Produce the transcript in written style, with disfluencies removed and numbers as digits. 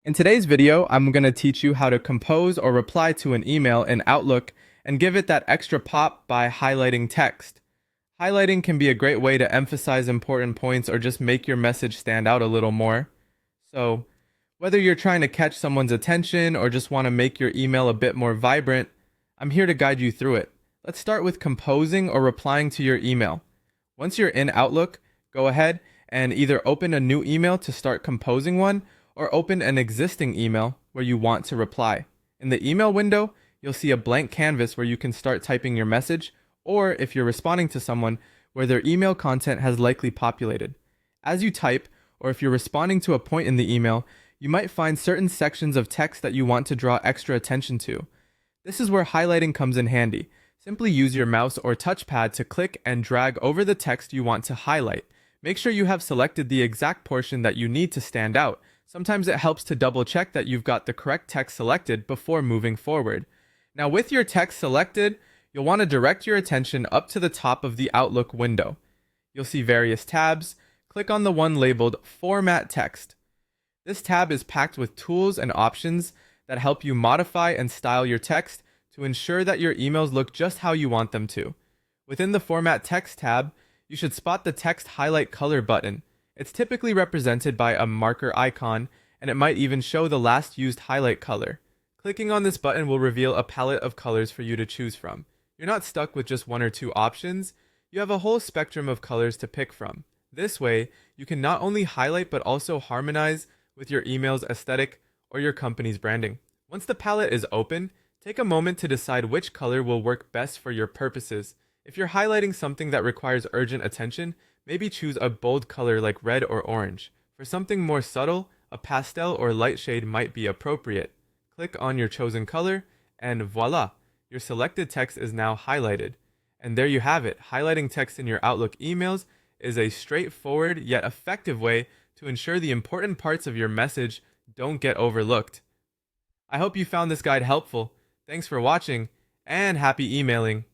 In today's video, I'm going to teach you how to compose or reply to an email in Outlook and give it that extra pop by highlighting text. Highlighting can be a great way to emphasize important points or just make your message stand out a little more. So, whether you're trying to catch someone's attention or just want to make your email a bit more vibrant, I'm here to guide you through it. Let's start with composing or replying to your email. Once you're in Outlook, go ahead and either open a new email to start composing one or open an existing email where you want to reply. In the email window, you'll see a blank canvas where you can start typing your message, or if you're responding to someone, where their email content has likely populated. As you type, or if you're responding to a point in the email, you might find certain sections of text that you want to draw extra attention to. This is where highlighting comes in handy. Simply use your mouse or touchpad to click and drag over the text you want to highlight. Make sure you have selected the exact portion that you need to stand out. Sometimes it helps to double check that you've got the correct text selected before moving forward. Now, with your text selected, you'll want to direct your attention up to the top of the Outlook window. You'll see various tabs. Click on the one labeled Format Text. This tab is packed with tools and options that help you modify and style your text to ensure that your emails look just how you want them to. Within the Format Text tab, you should spot the Text Highlight Color button. It's typically represented by a marker icon, and it might even show the last used highlight color. Clicking on this button will reveal a palette of colors for you to choose from. You're not stuck with just one or two options. You have a whole spectrum of colors to pick from. This way, you can not only highlight but also harmonize with your email's aesthetic or your company's branding. Once the palette is open, take a moment to decide which color will work best for your purposes. If you're highlighting something that requires urgent attention, maybe choose a bold color like red or orange. For something more subtle, a pastel or light shade might be appropriate. Click on your chosen color, and voila! Your selected text is now highlighted. And there you have it. Highlighting text in your Outlook emails is a straightforward yet effective way to ensure the important parts of your message don't get overlooked. I hope you found this guide helpful. Thanks for watching, and happy emailing!